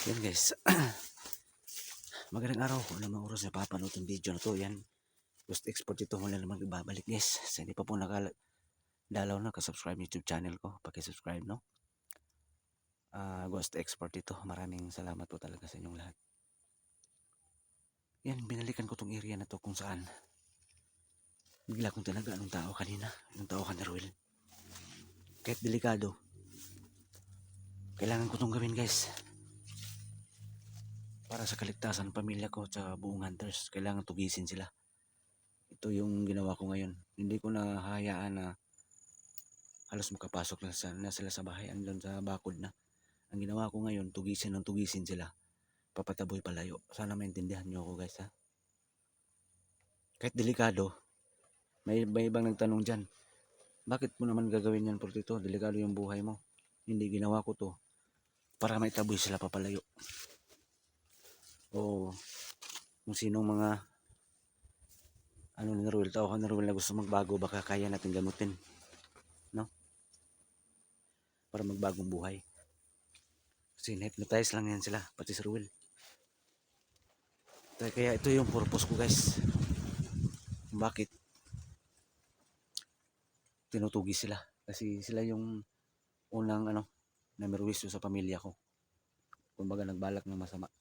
Yan guys, magandang araw kung namang oras na papanood yung video na to. Yan, Ghost Export ito mula naman ibabalik guys. Sa hindi pa po nakadalaw na kasubscribe YouTube channel ko, pakisubscribe no. Ghost Export ito, maraming salamat po talaga sa inyong lahat. Yan, binalikan ko tong area na to kung saan bigla kong tinaga ng tao kanina, ng tao Ruel. Kahit delikado, kailangan ko tong gawin guys. Para sa kaligtasan ng pamilya ko sa buong hunters, kailangan tugisin sila. Ito yung ginawa ko ngayon. Hindi ko na hayaan na halos makapasok na sila sa bahay. Andun sa bakod na. Ang ginawa ko ngayon, tugisin sila. Papataboy palayo. Sana maintindihan nyo ako guys ha. Kahit delikado, may ibang nagtanong dyan. Bakit mo naman gagawin yan Portito? Delikado yung buhay mo. Hindi, ginawa ko to para maitaboy sila papalayo. O kung sinong mga ni Ruel, tao ka na Ruel na gusto magbago, baka kaya natin gamutin. No? Para magbagong buhay. Kasi hypnotize lang yan sila, pati si Ruel. Kaya ito yung purpose ko guys. Bakit tinutugi sila? Kasi sila yung unang namerwisyo sa pamilya ko. Kumbaga nagbalak ng masama.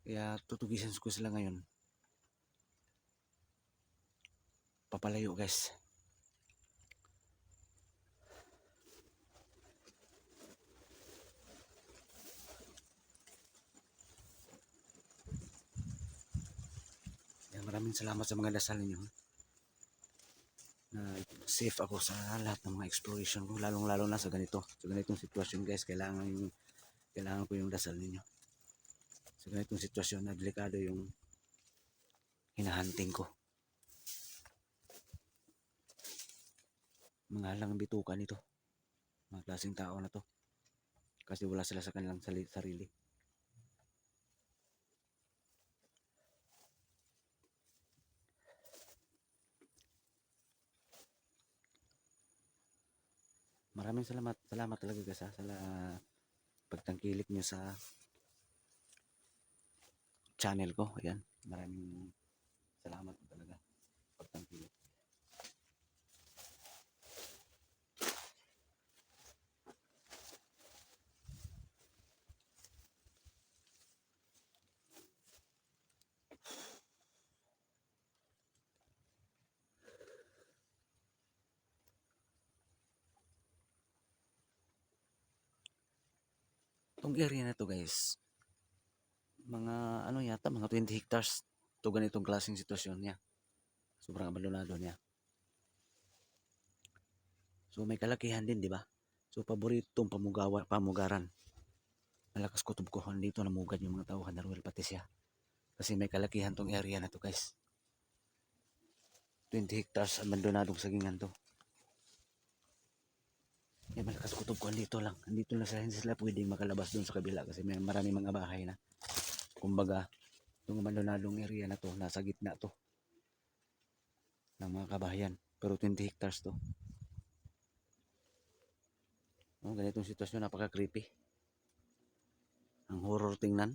Kaya tutugisin ko sila ngayon. Papalayo guys. Yan, maraming salamat sa mga dasal ninyo. Na safe ako sa lahat ng mga exploration ko, lalong-lalo na sa ganitong sitwasyon guys. Kailangan ko yung dasal ninyo. Sa ganitong sitwasyon na delikado yung hinahunting ko. Mga lang bituka nito. Mga klaseng tao na to. Kasi wala sila sa kanilang sarili. Maraming salamat talaga guys sa pagtangkilik nyo sa channel ko. Ayan, maraming salamat talaga pagtangkilik. Itong area na to guys, mga yata mga 20 hectares to ganitong klaseng sitwasyon niya. Sobrang abandonado niya. So may kalakihan din, di ba? So paboritong pamugaran. Malakas kutob ko dito namugad yung mga tao Ruel pati siya. Kasi may kalakihan tong area na to guys. 20 hectares abandonadong sagingan to. May malakas kutob ko dito lang. Andito lang sila, hindi sila pwedeng makalabas doon sa kabila kasi may marami mga bahay na. Kumbaga, itong abandonadong area na to, nasa gitna to ng mga kabahayan. Pero 20 hectares to. Ganitong sitwasyon, napaka-creepy. Ang horror tingnan.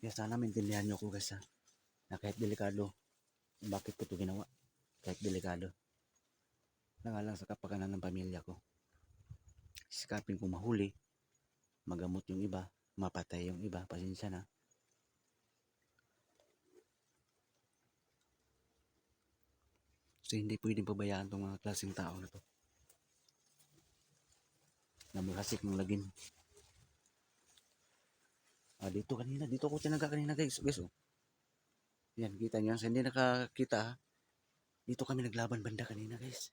Kaya sana maintindihan nyo ko guys ha, na kahit delikado, bakit ko ito ginawa? Kahit delikado. Lang sa kapakanan ng pamilya ko. Sikapin ko mahuli, magamot yung iba, mapatay yung iba, pasensya na. So hindi pwedeng pabayaan itong mga klaseng tao na to. Namurasik ng lagin. Dito ako tinaga kanina guys. Oh. Yan, kita nyo. Sa hindi nakakita ha. Dito kami naglaban banda kanina guys.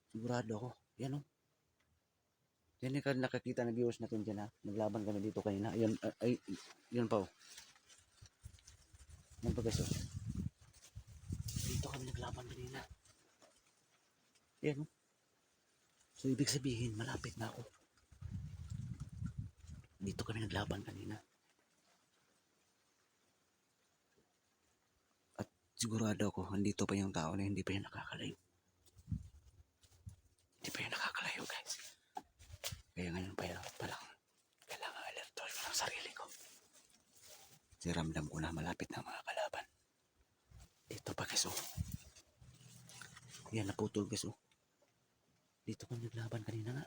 Sigurado ako. Yan oh. Yan yung nakakita na viewers natin dyan ha. Naglaban kami dito kanina. Ayun, yun pa oh. Yan pa guys oh. Dito kami naglaban kanina. Yan oh. So ibig sabihin, malapit na ako. Dito kami naglaban kanina. sigurado ako, andito pa yung tao na hindi pa yan nakakalayo. Hindi pa yan nakakalayo, guys. Kaya ngayon pa lang, kailangan alerto ko ng sarili ko. Kasi ramdam ko na malapit na mga kalaban. Dito pa, guys, oh. Yan, naputol, guys, oh. Dito pa naglaban kanina nga.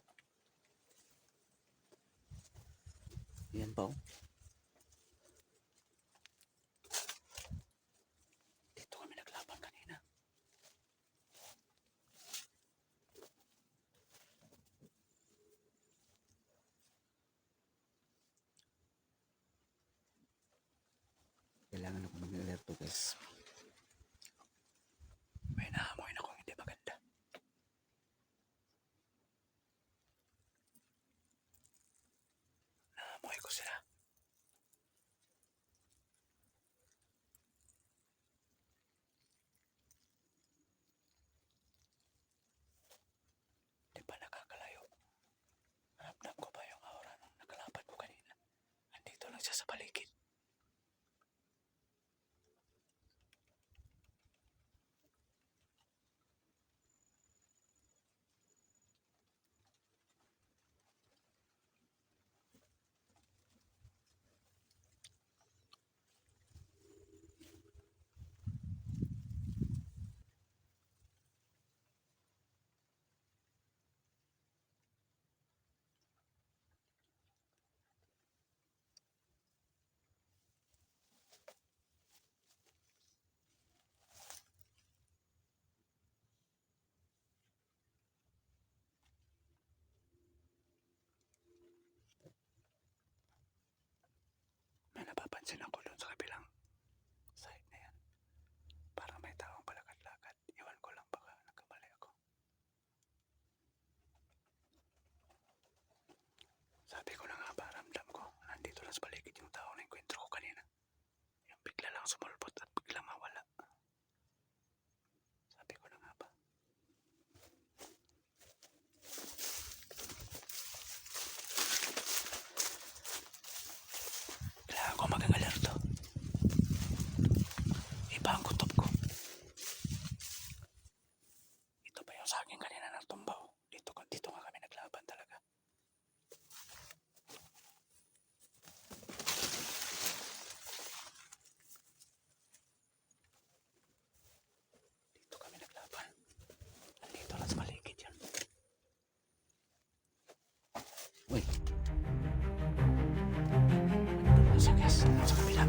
Yan pa, oh. Dito kami naglaban kanina. Kailangan ako mag-alerto, guys. May naamoy na kung hindi maganda. Naamoy ko sila. Di pa nakakalayo. Ramdam ko pa yung aura ng nakalaban ko kanina. Andito lang siya sa paligid. May napapansin ako doon sa kabilang side na yan. Parang may taong palakad-lakad. Iwan ko lang baka nagkamali ako. Sabi ko na nga ba, ramdam ko. Nandito lang sa paligid yung tao na enkwentro ko kanina. Yung bigla lang sumulpot at biglang mawala. Sabi ko na nga ba. Kailangan ko maging alerto. Iba ang kutob ko. Ito pa yung sa akin kanina ng tumbaw. Dito nga kami naglaban talaga. Dito kami naglaban. Nandito lang sa paligid yan. Uy. Ano siya, guys? Sa kabila.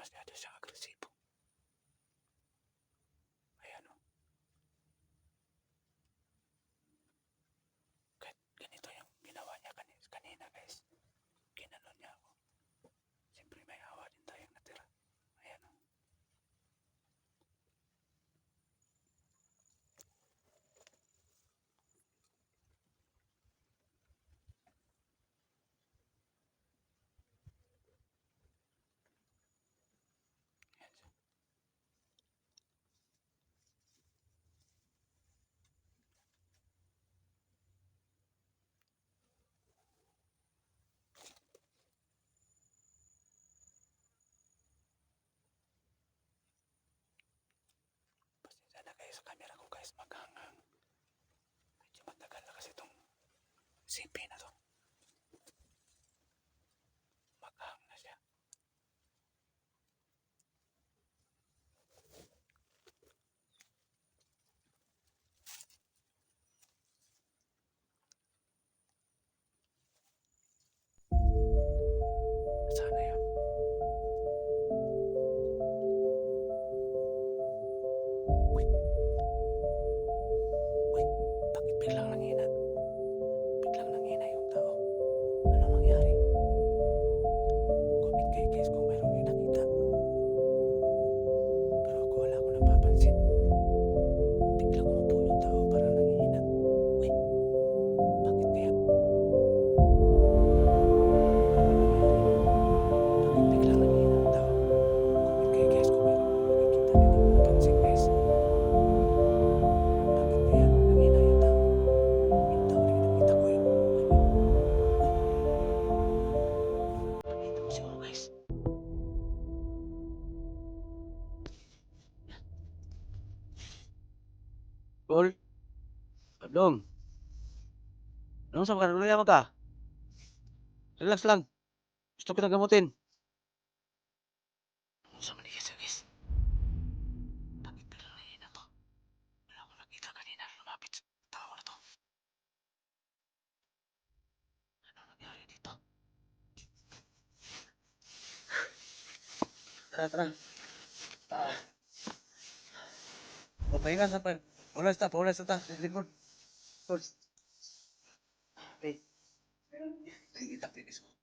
Masyado siyang agresibo. Ayan o. Ganito yung ginawa niya kanina guys. Ginanon niya ako. Siyempre may awa din tayong natira. Ayan o. Ayan siya. Pasensya na kayo sa camera ko guys, maghanghang. Medyo matagal na kasi itong CP na to. Maghang na siya. Sana yun. Uy, uy, bakit biglang nanghina? Biglang nanghina yung tao. Ano nangyari? Comment kayo guys kung mayroong yung nakita. Pero ako wala akong napapansin. Biglang umupo yung tao, parang nanghihina. Uy, bakit kaya? Bakit biglang nanghihina ang tao? Comment kayo guys kung mayroong nakikita na hindi ko napansin guys. Bakit kaya nanghina yung tao? Yung tao na nakita ko yung ano. Uy, nakita mo siguro guys. Tol, Padong, anong sa mga mo ka? Relax lang. Gusto kitang gamutin. Ano sa manigis guys? Bakit biglang nanghina to? Wala akong nakita kanina lumapit sa tao na to. Ano nangyari dito? Tara, tara. Papahinga sa pa. Paulas ta. Likod. Paulas. Hey. Kita pinis mo.